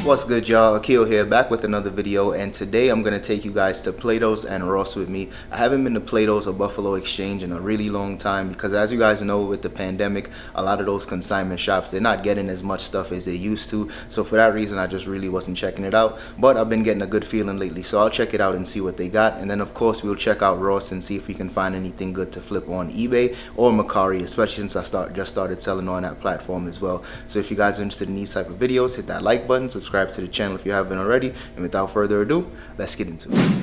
What's good, y'all? Akil here, back with another video, and today I'm going to take you guys to Platos and Ross with me. I haven't been to Platos or Buffalo Exchange in a really long time because, as you guys know, with the pandemic, a lot of those consignment shops, they're not getting as much stuff as they used to. So for that reason, I just really wasn't checking it out, but I've been getting a good feeling lately, so I'll check it out and see what they got. And then of course we'll check out Ross and see if we can find anything good to flip on eBay or Mercari, especially since I just started selling on that platform as well. So if you guys are interested in these type of videos, hit that like button, subscribe to the channel if you haven't already, and without further ado, let's get into it.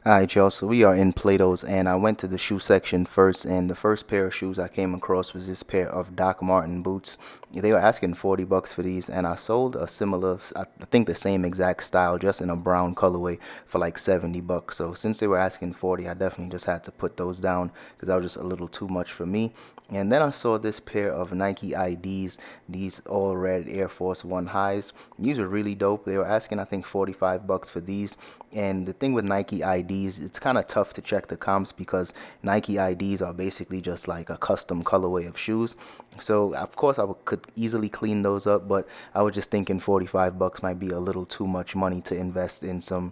Alright, y'all, so we are in Plato's, and I went to the shoe section first, and the first pair of shoes I came across was this pair of Doc Marten boots. They were asking $40 for these, and I sold a similar, I think the same exact style, just in a brown colorway for like $70. So since they were asking 40, I definitely just had to put those down because that was just a little too much for me. And then I saw this pair of Nike IDs, these all red Air Force One highs. These are really dope. They were asking, I think, $45 for these. And the thing with Nike IDs, it's kind of tough to check the comps because Nike IDs are basically just like a custom colorway of shoes. So of course I could easily clean those up, but I was just thinking $45 might be a little too much money to invest in some,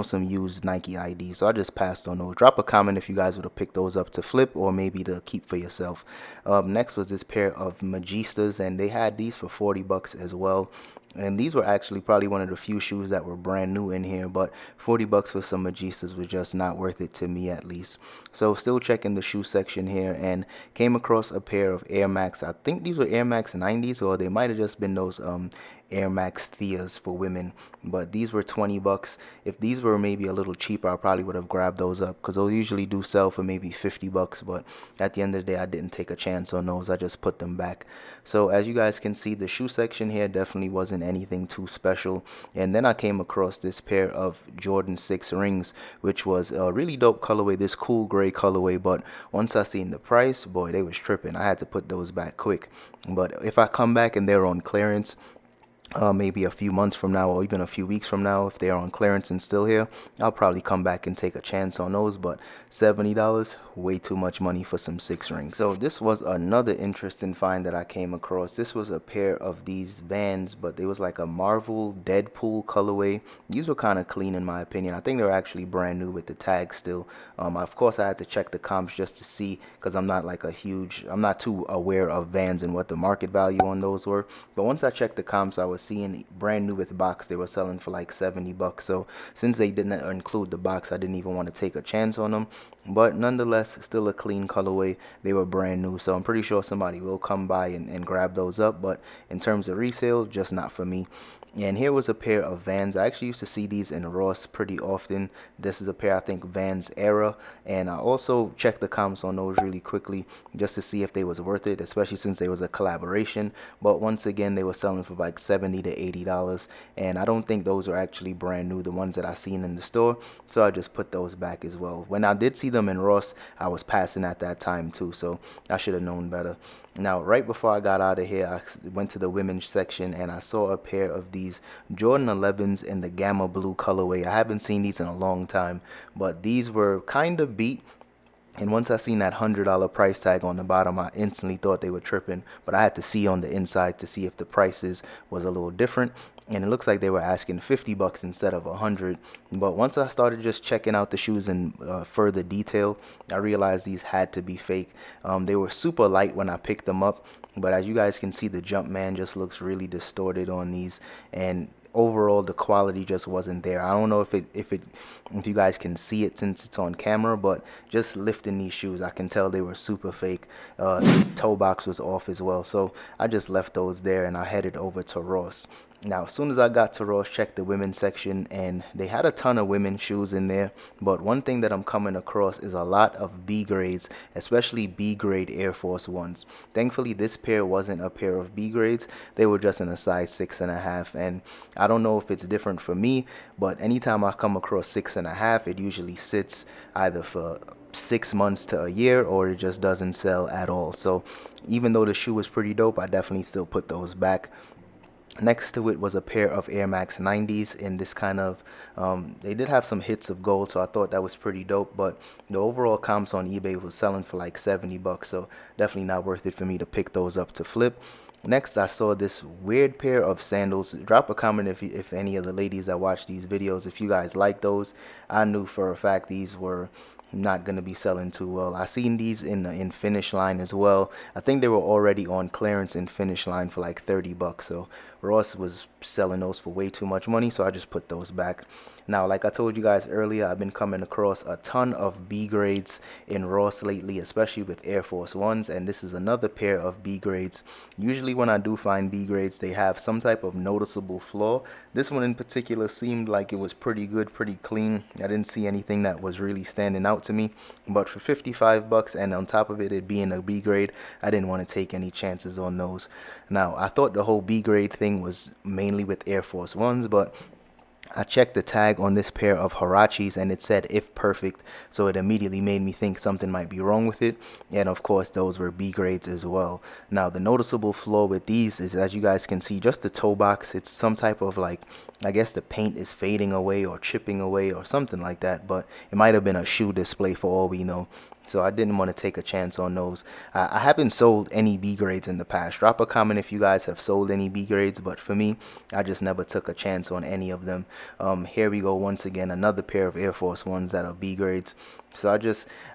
some used Nike IDs. So I just passed on those. Drop a comment if you guys would have picked those up to flip or maybe to keep for yourself. Next was this pair of Magistas, and they had these for $40 as well. And these were actually probably one of the few shoes that were brand new in here, but $40 for some Magistas was just not worth it to me, at least. So still checking the shoe section here and came across a pair of Air Max. I think these were Air Max 90s, or they might have just been those Air Max Theas for women, but these were $20. If these were maybe a little cheaper, I probably would have grabbed those up because those usually do sell for maybe $50, but at the end of the day, I didn't take a chance on those. I just put them back. So as you guys can see, the shoe section here definitely wasn't anything too special. And then I came across this pair of Jordan 6 rings, which was a really dope colorway, this cool gray colorway, but once I seen the price, boy, they was tripping. I had to put those back quick. But if I come back and they're on clearance, maybe a few months from now or even a few weeks from now, if they're on clearance and still here, I'll probably come back and take a chance on those. But $70, way too much money for some 6 rings. So this was another interesting find that I came across. This was a pair of these Vans, but they was like a Marvel Deadpool colorway. These were kind of clean in my opinion. I think they were actually brand new with the tag still. Of course I had to check the comps just to see, because I'm not too aware of Vans and what the market value on those were. But once I checked the comps, I was seeing brand new with box they were selling for like $70. So since they didn't include the box, I didn't even want to take a chance on them. But nonetheless, still a clean colorway. They were brand new, so I'm pretty sure somebody will come by and grab those up. But in terms of resale, just not for me. And here was a pair of Vans. I actually used to see these in Ross pretty often. This is a pair, I think, Vans Era. And I also checked the comps on those really quickly just to see if they was worth it, especially since they was a collaboration. But once again, they were selling for like $70 to $80. And I don't think those are actually brand new, the ones that I seen in the store. So I just put those back as well. When I did see them in Ross, I was passing at that time too. So I should have known better. Now, right before I got out of here, I went to the women's section and I saw a pair of these Jordan 11s in the Gamma Blue colorway. I haven't seen these in a long time, but these were kind of beat. And once I seen that $100 price tag on the bottom, I instantly thought they were tripping. But I had to see on the inside to see if the prices was a little different. And it looks like they were asking $50 instead of $100. But once I started just checking out the shoes in further detail, I realized these had to be fake. They were super light when I picked them up, but as you guys can see, the Jumpman just looks really distorted on these, and overall the quality just wasn't there. I don't know if you guys can see it since it's on camera, but just lifting these shoes, I can tell they were super fake. Toe box was off as well, so I just left those there and I headed over to Ross. Now, as soon as I got to Ross, checked the women's section, and they had a ton of women's shoes in there. But one thing that I'm coming across is a lot of B grades, especially B grade Air Force Ones. Thankfully, this pair wasn't a pair of B grades. They were just in a size 6.5. And I don't know if it's different for me, but anytime I come across 6.5, it usually sits either for 6 months to a year, or it just doesn't sell at all. So even though the shoe was pretty dope, I definitely still put those back. Next to it was a pair of Air Max 90s in this kind of, they did have some hits of gold, so I thought that was pretty dope, but the overall comps on eBay was selling for like $70, so definitely not worth it for me to pick those up to flip. Next, I saw this weird pair of sandals. Drop a comment if any of the ladies that watch these videos, if you guys like those. I knew for a fact these were not gonna be selling too well. I seen these in Finish Line as well. I think they were already on clearance in Finish Line for like 30 bucks. So Ross was selling those for way too much money, so I just put those back. Now, like I told you guys earlier, I've been coming across a ton of B grades in Ross lately, especially with Air Force Ones, and this is another pair of B grades. Usually when I do find B grades, they have some type of noticeable flaw. This one in particular seemed like it was pretty good, pretty clean. I didn't see anything that was really standing out to me, but for 55 bucks and on top of it being a B grade, I didn't want to take any chances on those. Now, I thought the whole B grade thing was mainly with Air Force Ones, but I checked the tag on this pair of Huaraches and it said if perfect, so it immediately made me think something might be wrong with it, and of course those were B grades as well. Now the noticeable flaw with these is, as you guys can see, just the toe box. It's some type of, like, I guess the paint is fading away or chipping away or something like that, but it might have been a shoe display for all we know. So I didn't want to take a chance on those. I haven't sold any B grades in the past. Drop a comment if you guys have sold any B grades, but for me, I just never took a chance on any of them. Here we go once again, another pair of Air Force Ones that are B grades. So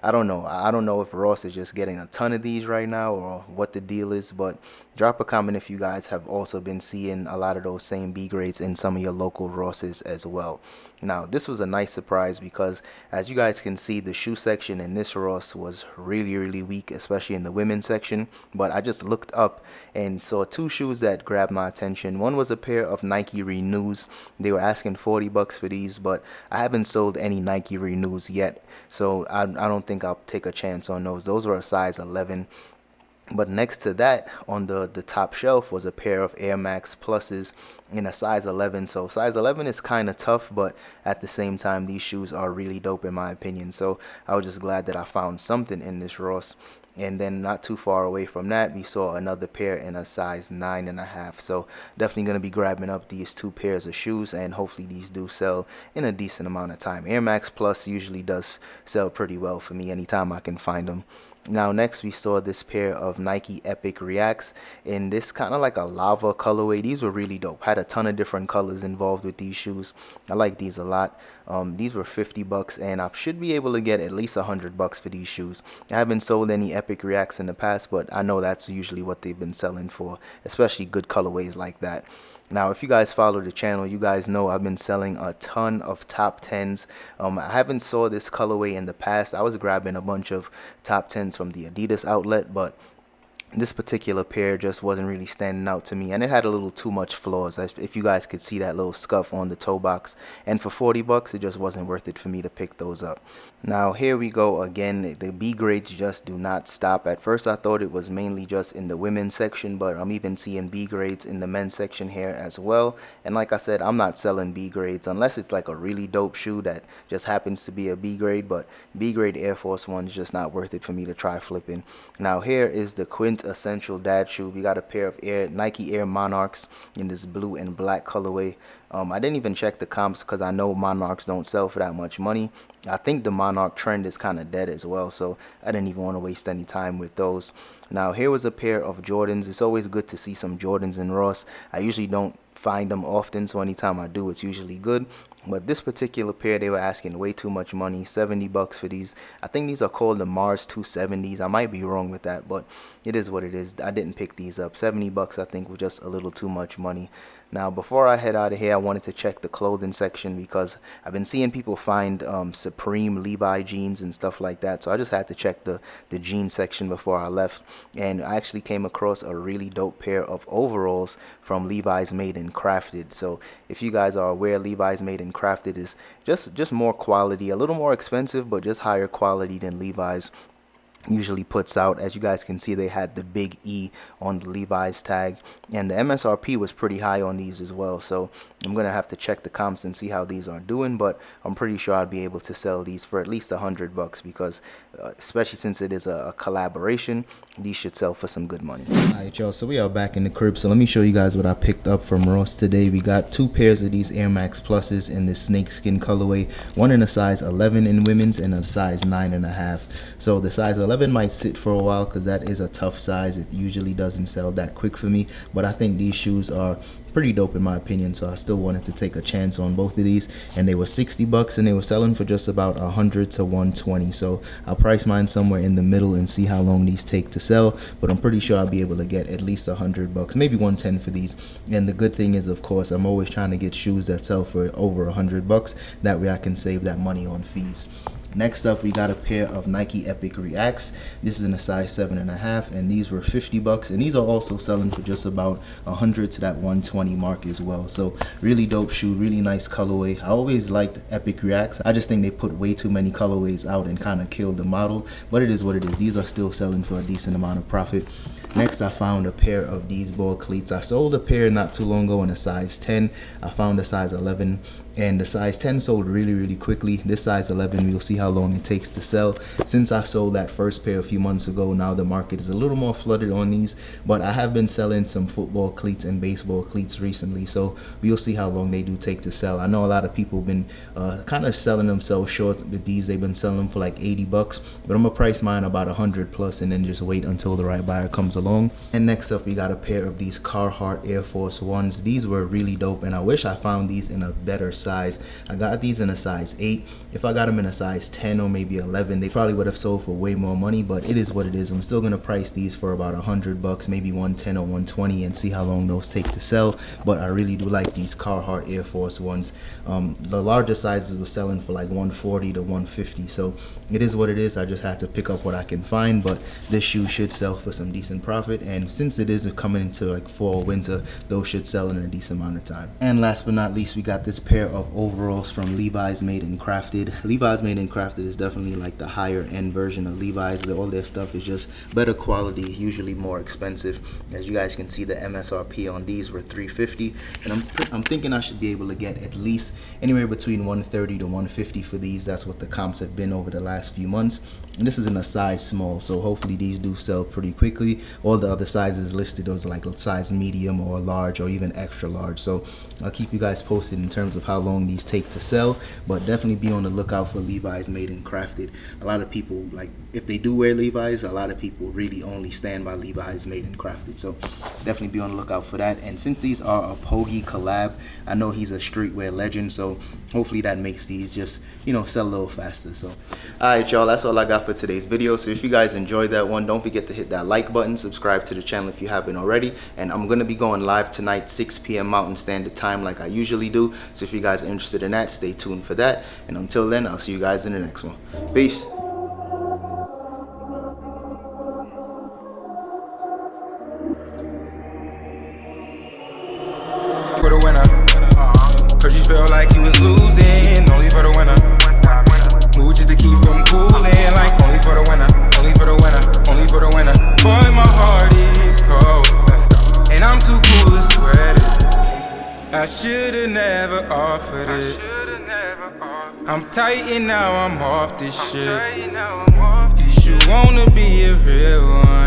I don't know. I don't know if Ross is just getting a ton of these right now or what the deal is, but drop a comment if you guys have also been seeing a lot of those same B grades in some of your local Rosses as well. Now, this was a nice surprise because, as you guys can see, the shoe section in this Ross was really weak, especially in the women's section. But I just looked up and saw two shoes that grabbed my attention. One was a pair of Nike Renews. They were asking 40 bucks for these, but I haven't sold any Nike Renews yet, so I don't think I'll take a chance on those. Those were a size 11. But next to that, on the top shelf, was a pair of Air Max Pluses in a size 11. So size 11 is kind of tough, but at the same time, these shoes are really dope in my opinion. So I was just glad that I found something in this Ross. And then not too far away from that, we saw another pair in a size 9.5. So definitely going to be grabbing up these two pairs of shoes, and hopefully these do sell in a decent amount of time. Air Max Plus usually does sell pretty well for me anytime I can find them. Now next we saw this pair of Nike Epic Reacts in this kind of like a lava colorway. These were really dope. Had a ton of different colors involved with these shoes. I like these a lot. These were 50 bucks and I should be able to get at least 100 bucks for these shoes. I haven't sold any Epic Reacts in the past, but I know that's usually what they've been selling for, especially good colorways like that. Now, if you guys follow the channel, you guys know I've been selling a ton of top 10s. I haven't saw this colorway in the past. I was grabbing a bunch of top 10s from the Adidas outlet, but this particular pair just wasn't really standing out to me, and it had a little too much flaws. If you guys could see that little scuff on the toe box, and for 40 bucks it just wasn't worth it for me to pick those up. Now here we go again. The B grades just do not stop. At first I thought it was mainly just in the women's section, but I'm even seeing B grades in the men's section here as well. And like I said, I'm not selling B grades unless it's like a really dope shoe that just happens to be a B grade, but B grade Air Force One is just not worth it for me to try flipping. Now here is the quintessential dad shoe. We got a pair of Nike Air Monarchs in this blue and black colorway. I didn't even check the comps because I know Monarchs don't sell for that much money. I think the Monarch trend is kind of dead as well, so I didn't even want to waste any time with those. Now here was a pair of Jordans. It's always good to see some Jordans in Ross. I usually don't find them often, so anytime I do, it's usually good. But this particular pair, they were asking way too much money, 70 bucks for these. I think these are called the Mars 270s. I might be wrong with that, but it is what it is. I didn't pick these up. 70 bucks I think was just a little too much money. Now before I head out of here, I wanted to check the clothing section because I've been seeing people find Supreme Levi jeans and stuff like that, so I just had to check the jean section before I left, and I actually came across a really dope pair of overalls from Levi's Made and Crafted. So if you guys are aware, Levi's Made and Crafted is just more quality, a little more expensive, but just higher quality than Levi's usually puts out. As you guys can see, they had the big E on the Levi's tag, and the MSRP was pretty high on these as well, so I'm gonna have to check the comps and see how these are doing, but I'm pretty sure I'll be able to sell these for at least 100 bucks because especially since it is a collaboration, these should sell for some good money. Alright y'all, so we are back in the crib, so let me show you guys what I picked up from Ross today. We got two pairs of these Air Max Pluses in this snakeskin colorway, one in a size 11 in women's and a size 9.5. So the size 11 11 might sit for a while because that is a tough size. It usually doesn't sell that quick for me, but I think these shoes are pretty dope in my opinion, so I still wanted to take a chance on both of these. And they were 60 bucks and they were selling for just about 100 to 120, so I'll price mine somewhere in the middle and see how long these take to sell, but I'm pretty sure I'll be able to get at least 100 bucks, maybe 110 for these. And the good thing is, of course, I'm always trying to get shoes that sell for over 100 bucks. That way I can save that money on fees. Next up, we got a pair of Nike Epic Reacts. This is in a size 7.5, and these were 50 bucks, and these are also selling for just about 100 to that 120 mark as well. So really dope shoe, really nice colorway. I always liked Epic Reacts. I just think they put way too many colorways out and kind of killed the model, but it is what it is. These are still selling for a decent amount of profit. Next, I found a pair of these ball cleats. I sold a pair not too long ago in a size 10. I found a size 11, and the size 10 sold really quickly. This size 11, we'll see how long it takes to sell. Since I sold that first pair a few months ago, now the market is a little more flooded on these, but I have been selling some football cleats and baseball cleats recently, so we'll see how long they do take to sell. I know a lot of people have been kind of selling themselves short with these. They've been selling them for like 80 bucks, but I'm gonna price mine about 100 plus and then just wait until the right buyer comes along. And next up, we got a pair of these Carhartt Air Force Ones. These were really dope, and I wish I found these in a better size. I got these in a size 8. If I got them in a size 10 or maybe 11, they probably would have sold for way more money, but it is what it is. I'm still gonna price these for about 100 bucks, maybe 110 or 120, and see how long those take to sell. But I really do like these Carhartt Air Force Ones. The larger sizes were selling for like 140 to 150, so it is what it is. I just had to pick up what I can find, but this shoe should sell for some decent profit, and since it is coming into like fall, winter, those should sell in a decent amount of time. And last but not least, we got this pair of overalls from Levi's Made and Crafted. Levi's Made and Crafted is definitely like the higher end version of Levi's. All their stuff is just better quality, usually more expensive. As you guys can see, the MSRP on these were $350, and I'm thinking I should be able to get at least anywhere between $130 to $150 for these. That's what the comps have been over the last few months. And this is in a size small, so hopefully these do sell pretty quickly. All the other sizes listed was like a size medium or large or even extra large, so I'll keep you guys posted in terms of how long these take to sell, but definitely be on the lookout for Levi's Made and Crafted. A lot of people, like, if they do wear Levi's, a lot of people really only stand by Levi's Made and Crafted, so definitely be on the lookout for that. And since these are a Pogi collab, I know he's a streetwear legend, so hopefully that makes these just, you know, sell a little faster. So alright y'all, that's all I got for today's video. So if you guys enjoyed that one, don't forget to hit that like button, subscribe to the channel if you haven't already, and I'm gonna be going live tonight 6 p.m. Mountain Standard Time like I usually do, so if you guys are interested in that, stay tuned for that. And until then, I'll see you guys in the next one. Peace. For the winner, cause you felt like you was losing, only for the winner. Move just to keep from cooling, like only for the winner, only for the winner, only for the winner. Boy, my heart is cold, and I'm too cool to sweat it. I should've never offered it. I'm tight and now I'm off this shit. You should wanna be a real one.